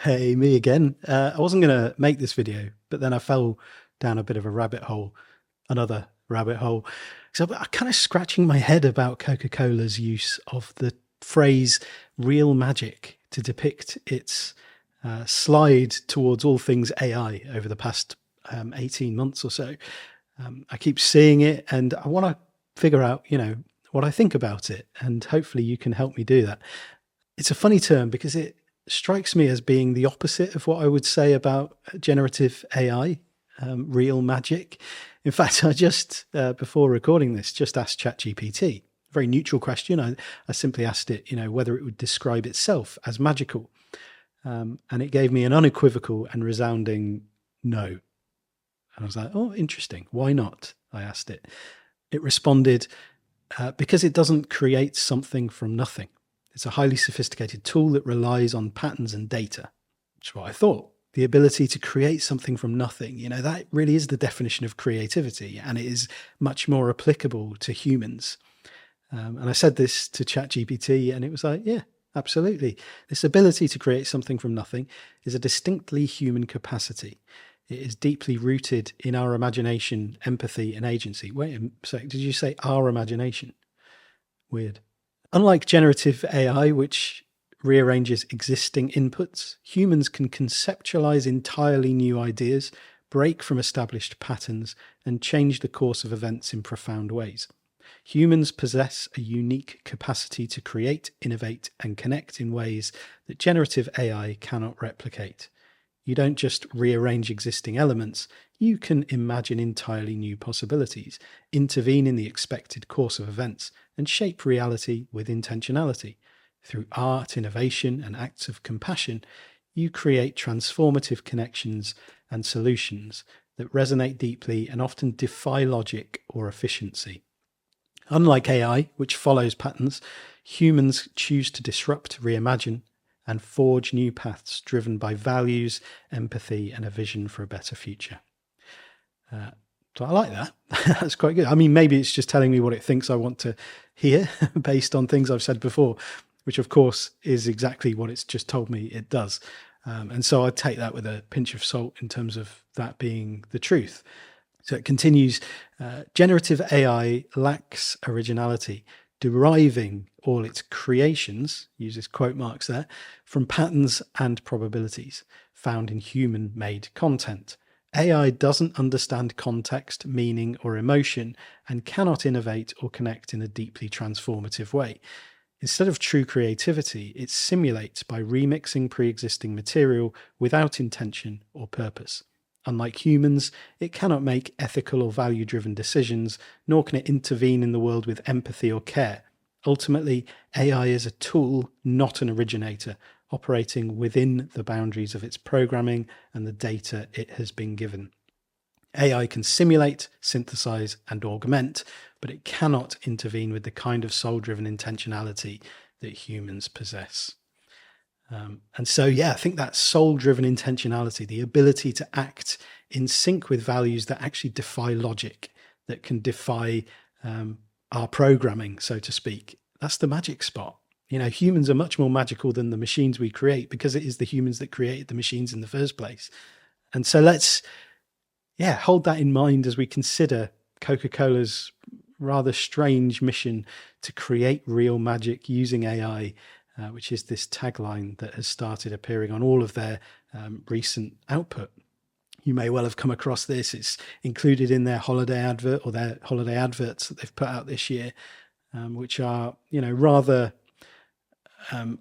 Hey, me again. I wasn't going to make this video, but then I fell down a bit of a rabbit hole, another rabbit hole. So I'm kind of scratching my head about Coca-Cola's use of the phrase real magic to depict its slide towards all things AI over the past 18 months or so. I keep seeing it and I want to figure out, what I think about it. And hopefully you can help me do that. It's a funny term because it strikes me as being the opposite of what I would say about generative AI, real magic. In fact, I just, before recording this, just asked ChatGPT, a very neutral question. I simply asked it, whether it would describe itself as magical. And it gave me an unequivocal and resounding no. And I was like, oh, interesting. Why not? I asked it. It responded, because it doesn't create something from nothing. It's a highly sophisticated tool that relies on patterns and data, which is what I thought. The ability to create something from nothing, that really is the definition of creativity, and it is much more applicable to humans. And I said this to ChatGPT, and it was like, yeah, absolutely. This ability to create something from nothing is a distinctly human capacity. It is deeply rooted in our imagination, empathy, and agency. Wait, so did you say our imagination? Weird. Unlike generative AI, which rearranges existing inputs, humans can conceptualize entirely new ideas, break from established patterns, and change the course of events in profound ways. Humans possess a unique capacity to create, innovate, and connect in ways that generative AI cannot replicate. You don't just rearrange existing elements, you can imagine entirely new possibilities, intervene in the expected course of events, and shape reality with intentionality. Through art, innovation, and acts of compassion, you create transformative connections and solutions that resonate deeply and often defy logic or efficiency. Unlike AI, which follows patterns, humans choose to disrupt, reimagine, and forge new paths driven by values, empathy, and a vision for a better future. So I like that. That's quite good. I mean, maybe it's just telling me what it thinks I want to hear based on things I've said before, which of course is exactly what it's just told me it does. And so I take that with a pinch of salt in terms of that being the truth. So it continues, generative AI lacks originality, deriving all its creations, uses quote marks there, from patterns and probabilities found in human-made content. AI doesn't understand context, meaning, or emotion, and cannot innovate or connect in a deeply transformative way. Instead of true creativity, it simulates by remixing pre-existing material without intention or purpose. Unlike humans, it cannot make ethical or value-driven decisions, nor can it intervene in the world with empathy or care. Ultimately, AI is a tool, not an originator, operating within the boundaries of its programming and the data it has been given. AI can simulate, synthesize, and augment, but it cannot intervene with the kind of soul-driven intentionality that humans possess. And so, I think that soul-driven intentionality, the ability to act in sync with values that actually defy logic, that can defy our programming, so to speak, that's the magic spot. Humans are much more magical than the machines we create because it is the humans that created the machines in the first place. And so let's, hold that in mind as we consider Coca-Cola's rather strange mission to create real magic using AI, which is this tagline that has started appearing on all of their recent output. You may well have come across this. It's included in their holiday advert or their holiday adverts that they've put out this year, which are, rather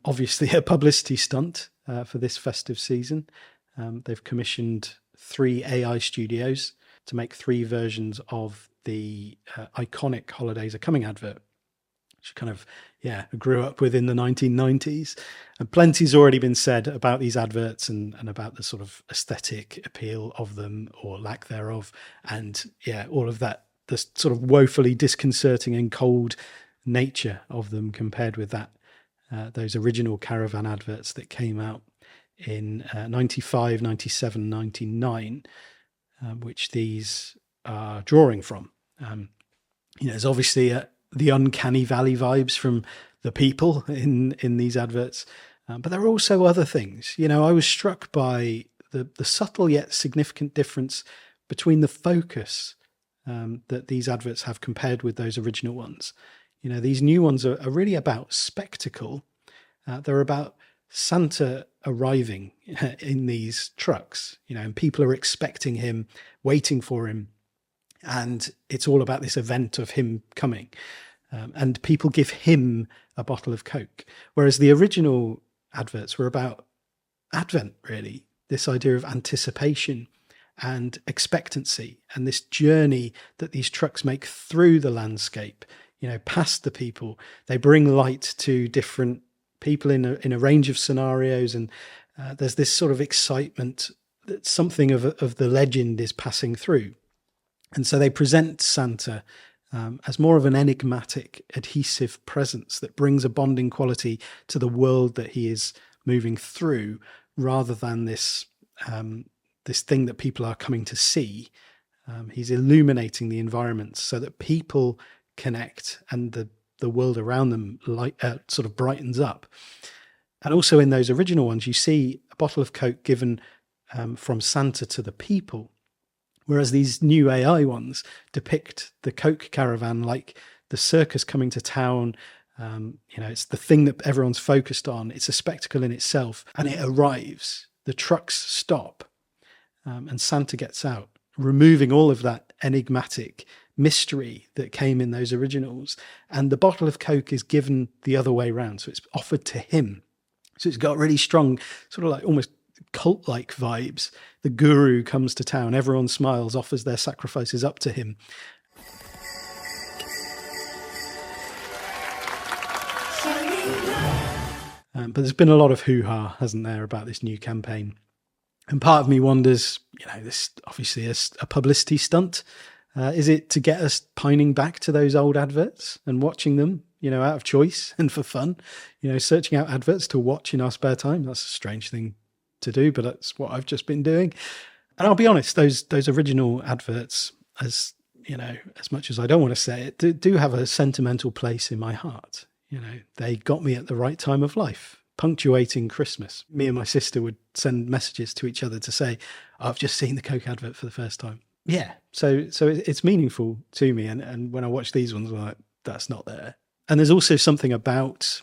obviously a publicity stunt for this festive season. They've commissioned 3 AI studios to make 3 versions of the iconic Holidays Are Coming advert, which kind of, grew up with in the 1990s. And plenty's already been said about these adverts and about the sort of aesthetic appeal of them or lack thereof. And all of that, the sort of woefully disconcerting and cold nature of them compared with that, those original Caravan adverts that came out in 95, 97, 99, which these are drawing from. There's obviously the uncanny valley vibes from the people in these adverts. But there are also other things. I was struck by the subtle yet significant difference between the focus that these adverts have compared with those original ones. These new ones are really about spectacle. They're about Santa arriving in these trucks, and people are expecting him, waiting for him. And it's all about this event of him coming. And people give him a bottle of Coke. Whereas the original adverts were about Advent, really, this idea of anticipation and expectancy and this journey that these trucks make through the landscape, past the people. They bring light to different people in a range of scenarios. And there's this sort of excitement that something of the legend is passing through. And so they present Santa as more of an enigmatic, adhesive presence that brings a bonding quality to the world that he is moving through, rather than this thing that people are coming to see. He's illuminating the environment so that people connect and the world around them sort of brightens up. And also in those original ones, you see a bottle of Coke given from Santa to the people. Whereas these new AI ones depict the Coke caravan like the circus coming to town. It's the thing that everyone's focused on. It's a spectacle in itself. And it arrives. The trucks stop. And Santa gets out, removing all of that enigmatic mystery that came in those originals. And the bottle of Coke is given the other way around. So it's offered to him. So it's got really strong, sort of like almost cult-like vibes. The guru comes to town, everyone smiles, offers their sacrifices up to him. But there's been a lot of hoo-ha, hasn't there, about this new campaign. And part of me wonders, this obviously is a publicity stunt. Is it to get us pining back to those old adverts and watching them, out of choice and for fun? Searching out adverts to watch in our spare time. That's a strange thing to do, but that's what I've just been doing. And I'll be honest, those original adverts, as much as I don't want to say it, do have a sentimental place in my heart. They got me at the right time of life, punctuating Christmas. Me and my sister would send messages to each other to say, I've just seen the Coke advert for the first time. Yeah, so it's meaningful to me. And when I watch these ones, I'm like, that's not there. And there's also something about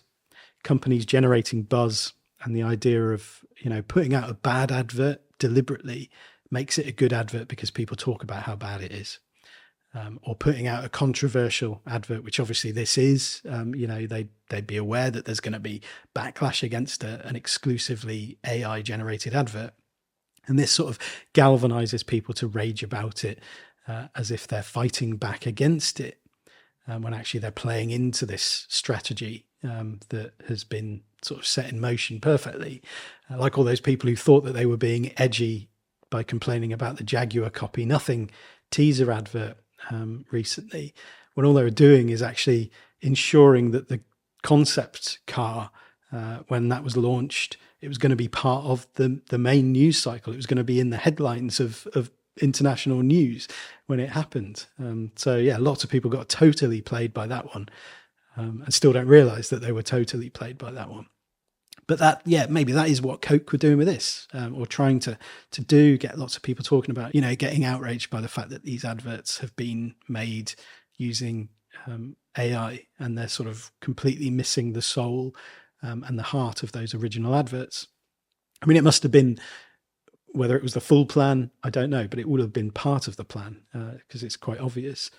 companies generating buzz, and the idea of, putting out a bad advert deliberately makes it a good advert because people talk about how bad it is. Or putting out a controversial advert, which obviously this is, they'd be aware that there's going to be backlash against an exclusively AI generated advert. And this sort of galvanizes people to rage about it as if they're fighting back against it, when actually they're playing into this strategy that has been sort of set in motion perfectly. Like all those people who thought that they were being edgy by complaining about the Jaguar copy nothing teaser advert recently, when all they were doing is actually ensuring that the concept car, when that was launched, it was going to be part of the main news cycle. It was going to be in the headlines of international news when it happened. So yeah, lots of people got totally played by that one, and still don't realize that they were totally played by that one. But maybe that is what Coke were doing with this, or trying to get lots of people talking about, getting outraged by the fact that these adverts have been made using AI, and they're sort of completely missing the soul and the heart of those original adverts. I mean, it must have been, whether it was the full plan, I don't know, but it would have been part of the plan, because it's quite obvious.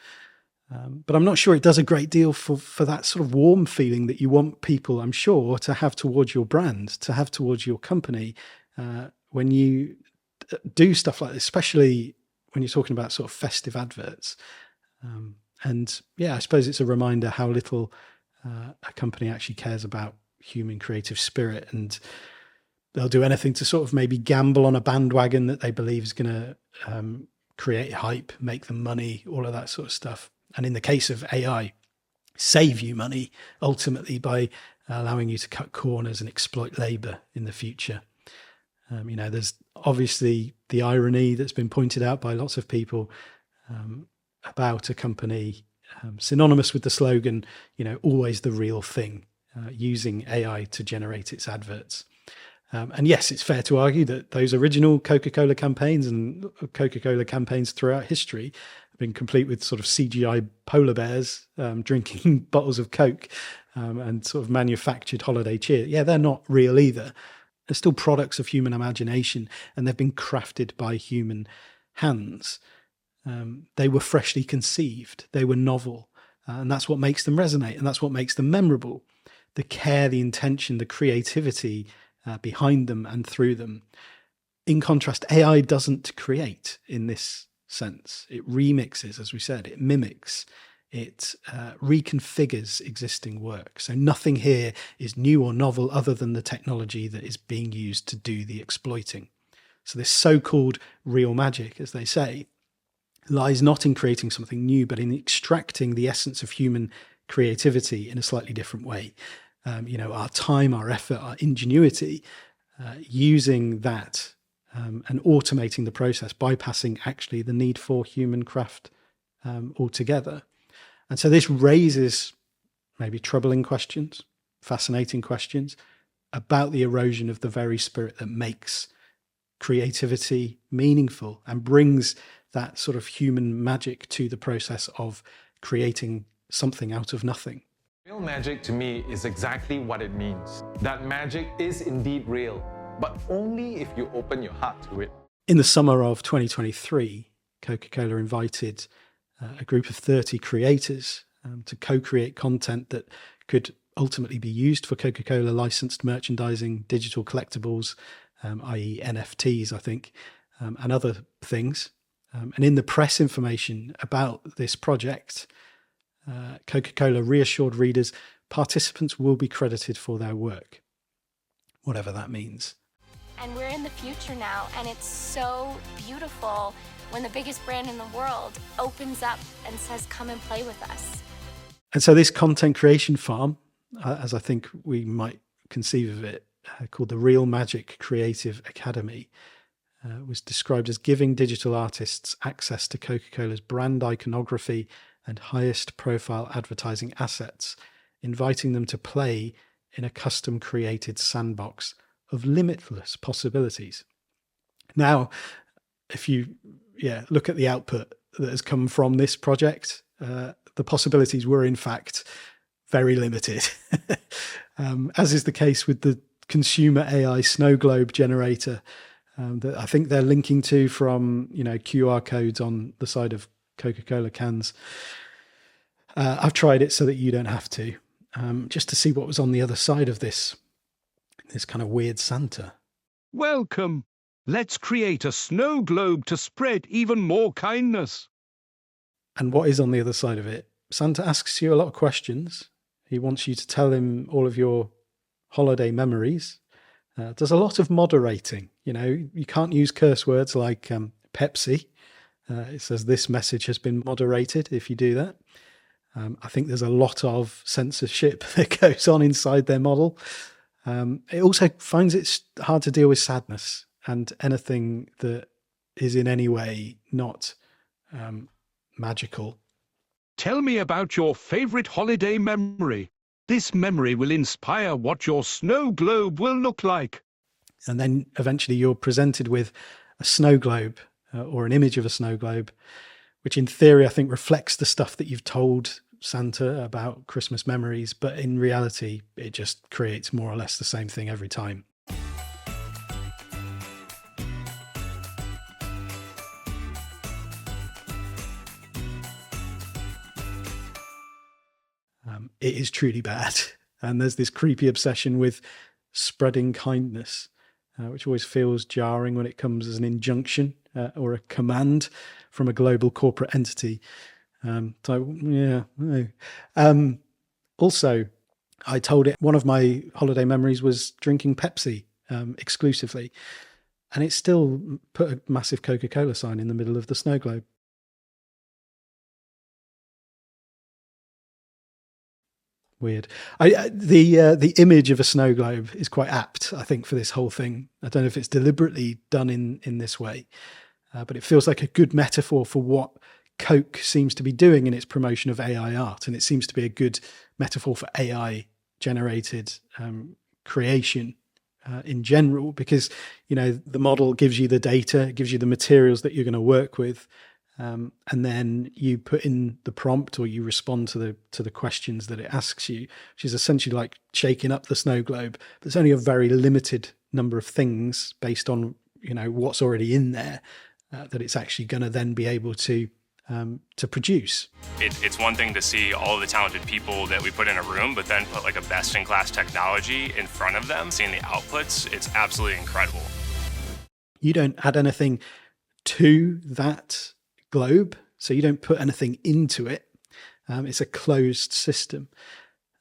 But I'm not sure it does a great deal for that sort of warm feeling that you want people, I'm sure, to have towards your brand, to have towards your company, when you do stuff like this, especially when you're talking about sort of festive adverts. And yeah, I suppose it's a reminder how little a company actually cares about human creative spirit, and they'll do anything to sort of maybe gamble on a bandwagon that they believe is going to create hype, make them money, all of that sort of stuff. And in the case of AI, save you money ultimately by allowing you to cut corners and exploit labor in the future. There's obviously the irony that's been pointed out by lots of people about a company synonymous with the slogan, always the real thing. using AI to generate its adverts. And yes, it's fair to argue that those original Coca-Cola campaigns and Coca-Cola campaigns throughout history have been complete with sort of CGI polar bears drinking bottles of Coke and sort of manufactured holiday cheer. Yeah, they're not real either. They're still products of human imagination, and they've been crafted by human hands. They were freshly conceived. They were novel. And that's what makes them resonate, and that's what makes them memorable. The care, the intention, the creativity behind them and through them. In contrast, AI doesn't create in this sense. It remixes, as we said, it mimics, it reconfigures existing work. So nothing here is new or novel other than the technology that is being used to do the exploiting. So this so-called real magic, as they say, lies not in creating something new, but in extracting the essence of human creativity in a slightly different way. Our time, our effort, our ingenuity, using that and automating the process, bypassing actually the need for human craft altogether. And so this raises maybe troubling questions, fascinating questions about the erosion of the very spirit that makes creativity meaningful and brings that sort of human magic to the process of creating something out of nothing. Real magic to me is exactly what it means. That magic is indeed real, but only if you open your heart to it. In the summer of 2023, Coca-Cola invited a group of 30 creators to co-create content that could ultimately be used for Coca-Cola licensed merchandising, digital collectibles, i.e. NFTs, I think, and other things. And in the press information about this project, Coca-Cola reassured readers participants will be credited for their work, whatever that means. And we're in the future now, and it's so beautiful when the biggest brand in the world opens up and says, come and play with us. And so this content creation farm, as I think we might conceive of it, called the Real Magic Creative Academy, was described as giving digital artists access to Coca-Cola's brand iconography and highest profile advertising assets, inviting them to play in a custom created sandbox of limitless possibilities. Now, if you look at the output that has come from this project, the possibilities were in fact very limited, as is the case with the consumer AI snow globe generator that I think they're linking to from QR codes on the side of Coca-Cola cans. I've tried it so that you don't have to, just to see what was on the other side of this kind of weird Santa. Welcome. Let's create a snow globe to spread even more kindness. And what is on the other side of it? Santa asks you a lot of questions. He wants you to tell him all of your holiday memories. Does a lot of moderating. You can't use curse words like Pepsi. It says this message has been moderated if you do that. I think there's a lot of censorship that goes on inside their model. It also finds it hard to deal with sadness and anything that is in any way not magical. Tell me about your favorite holiday memory. This memory will inspire what your snow globe will look like. And then eventually you're presented with a snow globe or an image of a snow globe, which in theory I think reflects the stuff that you've told Santa about Christmas memories, but in reality it just creates more or less the same thing every time. It is truly bad. And there's this creepy obsession with spreading kindness, which always feels jarring when it comes as an injunction or a command from a global corporate entity. Also, I told it one of my holiday memories was drinking Pepsi exclusively, and it still put a massive Coca-Cola sign in the middle of the snow globe. Weird. The image of a snow globe is quite apt, I think, for this whole thing. I don't know if it's deliberately done in this way, but it feels like a good metaphor for what Coke seems to be doing in its promotion of AI art, and it seems to be a good metaphor for AI generated creation in general, because the model gives you the data, gives you the materials that you're going to work with, and then you put in the prompt, or you respond to the questions that it asks you, which is essentially like shaking up the snow globe. There's only a very limited number of things based on what's already in there that it's actually going to then be able to produce. It's one thing to see all of the talented people that we put in a room, but then put like a best-in-class technology in front of them, seeing the outputs, it's absolutely incredible. You don't add anything to that globe, so you don't put anything into it. It's a closed system,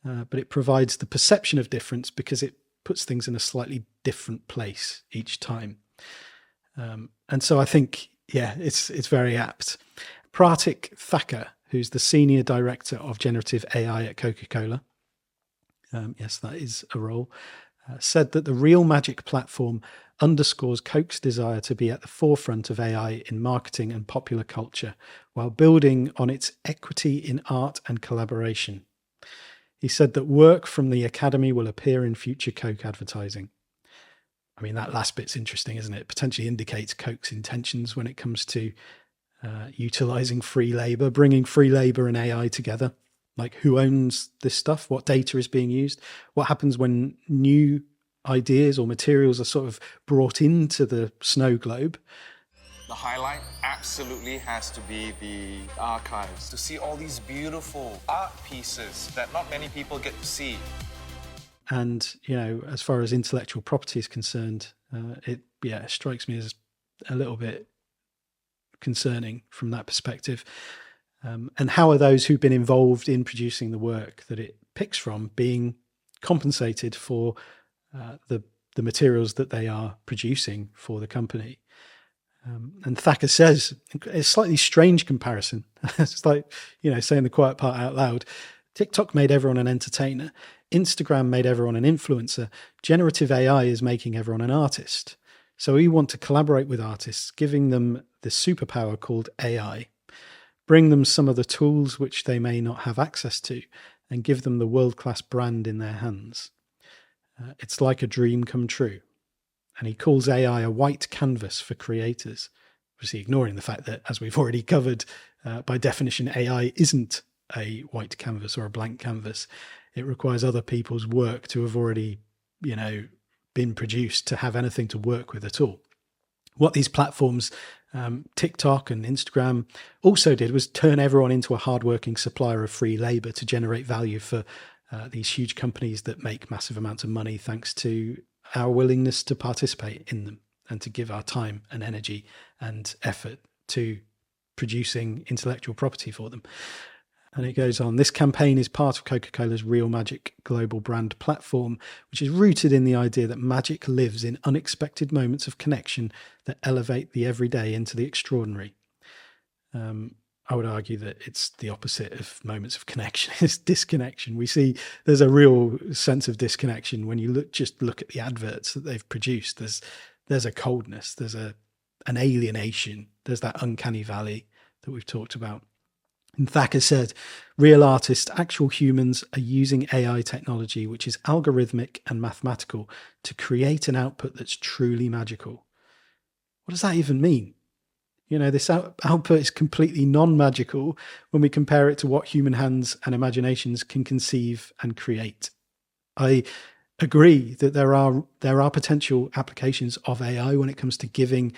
but it provides the perception of difference because it puts things in a slightly different place each time. And so I think, it's very apt. Pratik Thakur, who's the Senior Director of Generative AI at Coca-Cola, yes, that is a role, said that the Real Magic platform underscores Coke's desire to be at the forefront of AI in marketing and popular culture, while building on its equity in art and collaboration. He said that work from the Academy will appear in future Coke advertising. I mean, that last bit's interesting, isn't it? It potentially indicates Coke's intentions when it comes to utilizing free labor, bringing free labor and AI together. Like, who owns this stuff? What data is being used? What happens when new ideas or materials are sort of brought into the snow globe? The highlight absolutely has to be the archives, to see all these beautiful art pieces that not many people get to see. And, as far as intellectual property is concerned, it strikes me as a little bit concerning from that perspective. And how are those who've been involved in producing the work that it picks from being compensated for the materials that they are producing for the company? And Thacker says, a slightly strange comparison. It's like, saying the quiet part out loud. TikTok made everyone an entertainer. Instagram made everyone an influencer. Generative AI is making everyone an artist. So we want to collaborate with artists, giving them this superpower called AI, bring them some of the tools which they may not have access to, and give them the world-class brand in their hands. It's like a dream come true. And he calls AI a white canvas for creators, obviously ignoring the fact that, as we've already covered, by definition, AI isn't a white canvas or a blank canvas. It requires other people's work to have already, been produced to have anything to work with at all. What these platforms, TikTok and Instagram, also did was turn everyone into a hardworking supplier of free labor to generate value for these huge companies that make massive amounts of money thanks to our willingness to participate in them and to give our time and energy and effort to producing intellectual property for them. And it goes on, this campaign is part of Coca-Cola's Real Magic global brand platform, which is rooted in the idea that magic lives in unexpected moments of connection that elevate the everyday into the extraordinary. I would argue that it's the opposite of moments of connection. It's disconnection. We see there's a real sense of disconnection when you look at the adverts that they've produced. There's a coldness, there's an alienation, there's that uncanny valley that we've talked about. And Thacker said, real artists, actual humans, are using AI technology, which is algorithmic and mathematical, to create an output that's truly magical. What does that even mean? This output is completely non-magical when we compare it to what human hands and imaginations can conceive and create. I agree that there are potential applications of AI when it comes to giving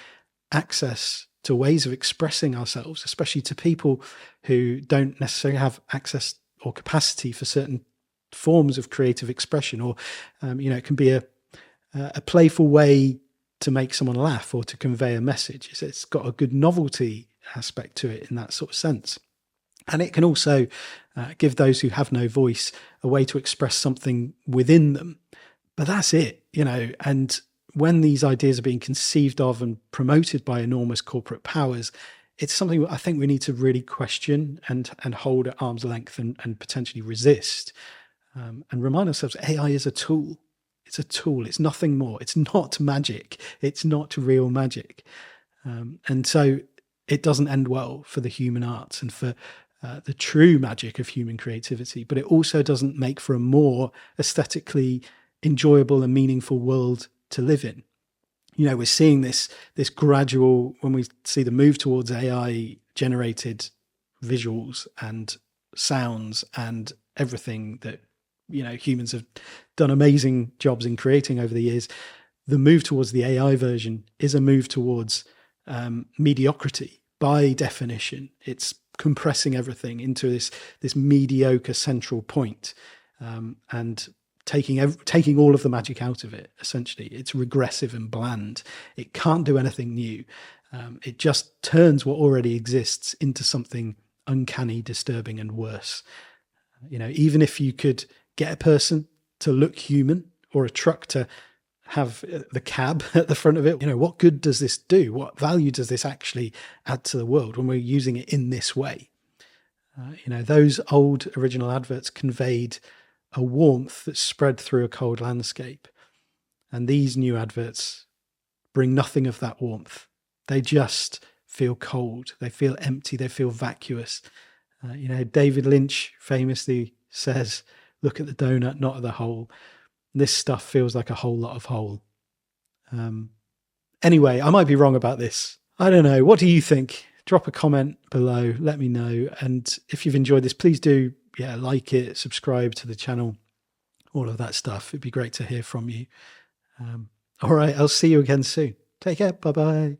access to ways of expressing ourselves, especially to people who don't necessarily have access or capacity for certain forms of creative expression, or it can be a playful way to make someone laugh or to convey a message. It's got a good novelty aspect to it in that sort of sense. And it can also give those who have no voice a way to express something within them. But that's it, and when these ideas are being conceived of and promoted by enormous corporate powers, it's something I think we need to really question and hold at arm's length and potentially resist, and remind ourselves AI is a tool. It's a tool. It's nothing more. It's not magic. It's not real magic. And so it doesn't end well for the human arts and for the true magic of human creativity, but it also doesn't make for a more aesthetically enjoyable and meaningful world to live in. You know, we're seeing this gradual, when we see the move towards AI generated visuals and sounds and everything that, you know, humans have done amazing jobs in creating over the years. The move towards the AI version is a move towards mediocrity by definition. It's compressing everything into this mediocre central point, and taking all of the magic out of it. Essentially, it's regressive and bland. It can't do anything new. It just turns what already exists into something uncanny, disturbing, and worse. You know, even if you could get a person to look human, or a truck to have the cab at the front of it, you know, what good does this do? What value does this actually add to the world when we're using it in this way? You know, those old original adverts conveyed a warmth that spread through a cold landscape. And these new adverts bring nothing of that warmth. They just feel cold. They feel empty. They feel vacuous. You know, David Lynch famously says, look at the donut, not at the hole. This stuff feels like a whole lot of hole. Anyway, I might be wrong about this. I don't know. What do you think? Drop a comment below. Let me know. And if you've enjoyed this, please do, like it, subscribe to the channel, all of that stuff. It'd be great to hear from you. All right. I'll see you again soon. Take care. Bye-bye.